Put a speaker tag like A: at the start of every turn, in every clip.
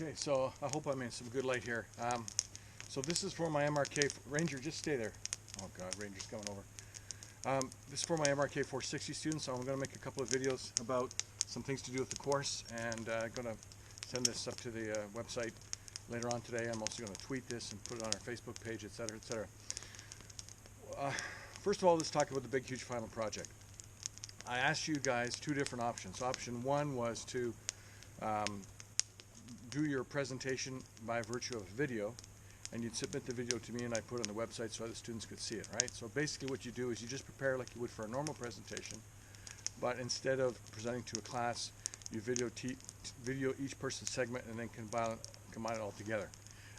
A: Okay, so I hope I'm in some good light here. So this is for my MRK, Ranger, just stay there. Oh God, Ranger's coming over. This is for my MRK460 students, so I'm going to make a couple of videos about some things to do with the course, and I'm going to send this up to the website later on today. I'm also going to tweet this and put it on our Facebook page, etc., etc. First of all, let's talk about the big, huge final project. I asked you guys two different options. Option one was to do your presentation by virtue of video, and you'd submit the video to me and I put it on the website so other students could see it, right? So basically what you do is you just prepare like you would for a normal presentation, but instead of presenting to a class, you video each person's segment and then combine it all together.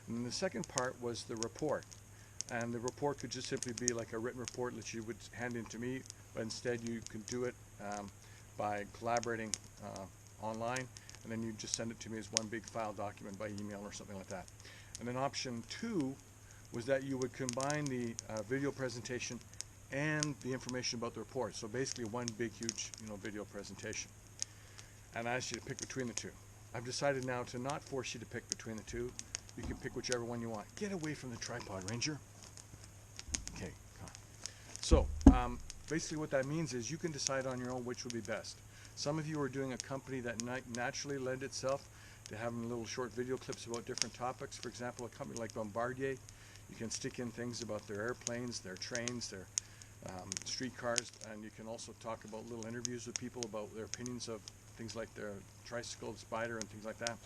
A: And then the second part was the report. And the report could just simply be like a written report that you would hand in to me, but instead you could do it by collaborating online, and then you just send it to me as one big file document by email or something like that. And then option two was that you would combine the video presentation and the information about the report. So basically one big, huge, video presentation. And I asked you to pick between the two. I've decided now to not force you to pick between the two. You can pick whichever one you want. Get away from the tripod, Ranger. Okay, come on. So basically what that means is you can decide on your own which would be best. Some of you are doing a company that naturally lend itself to having little short video clips about different topics. For example, a company like Bombardier, you can stick in things about their airplanes, their trains, their streetcars, and you can also talk about little interviews with people about their opinions of things like their tricycle, spider, and things like that.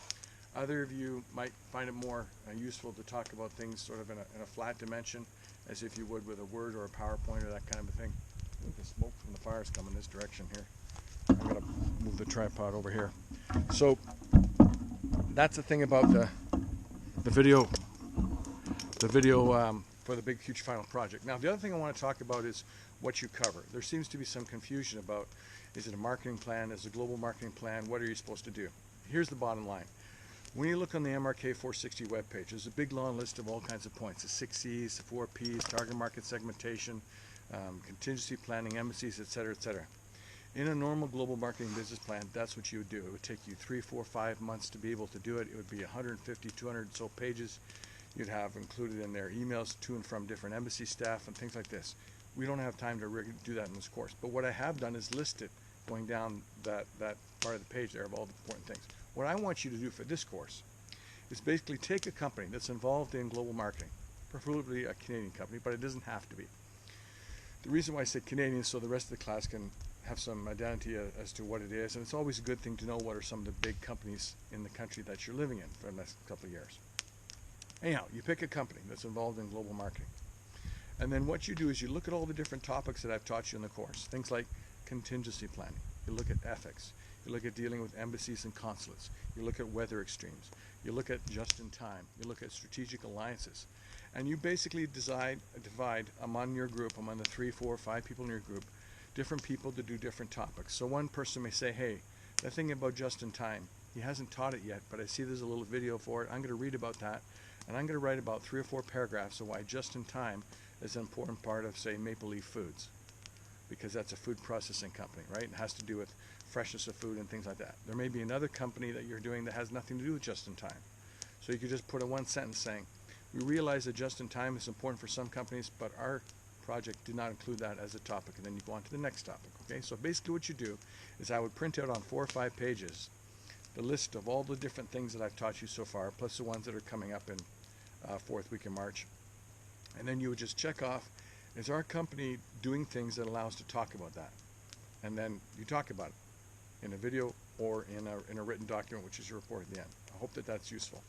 A: Other of you might find it more useful to talk about things sort of in a flat dimension, as if you would with a Word or a PowerPoint or that kind of a thing. The smoke from the fire is coming this direction here. I'm going to move the tripod over here. So that's the thing about the video for the big, huge final project. Now, the other thing I want to talk about is what you cover. There seems to be some confusion about, is it a marketing plan, is it a global marketing plan, what are you supposed to do? Here's the bottom line. When you look on the MRK460 webpage, there's a big long list of all kinds of points, the 6 C's, the 4 P's, target market segmentation, contingency planning, embassies, etc., etc. In a normal global marketing business plan, that's what you would do. It would take you 3, 4, 5 months to be able to do it. It would be 150, 200 so pages. You'd have included in there emails to and from different embassy staff and things like this. We don't have time to do that in this course. But what I have done is list it going down that part of the page there of all the important things. What I want you to do for this course is basically take a company that's involved in global marketing, preferably a Canadian company, but it doesn't have to be. The reason why I say Canadian is so the rest of the class can have some identity as to what it is, and it's always a good thing to know what are some of the big companies in the country that you're living in for the next couple of years. Anyhow, you pick a company that's involved in global marketing, and then what you do is you look at all the different topics that I've taught you in the course, things like contingency planning, you look at ethics, you look at dealing with embassies and consulates, you look at weather extremes, you look at just in time, you look at strategic alliances, and you basically divide among your group, among the 3, 4, 5 people in your group, different people to do different topics. So one person may say, hey, that thing about just in time, he hasn't taught it yet, but I see there's a little video for it. I'm going to read about that, and I'm going to write about 3 or 4 paragraphs of why just in time is an important part of, say, Maple Leaf Foods, because that's a food processing company, right? It has to do with freshness of food and things like that. There may be another company that you're doing that has nothing to do with just in time. So you could just put a one sentence saying, we realize that just in time is important for some companies, but our project did not include that as a topic, and then you go on to the next topic. Okay, so basically what you do is I would print out on 4 or 5 pages the list of all the different things that I've taught you so far, plus the ones that are coming up in 4th week in March, and then you would just check off, is our company doing things that allow us to talk about that? And then you talk about it in a video or in a written document, which is your report at the end. I hope that that's useful.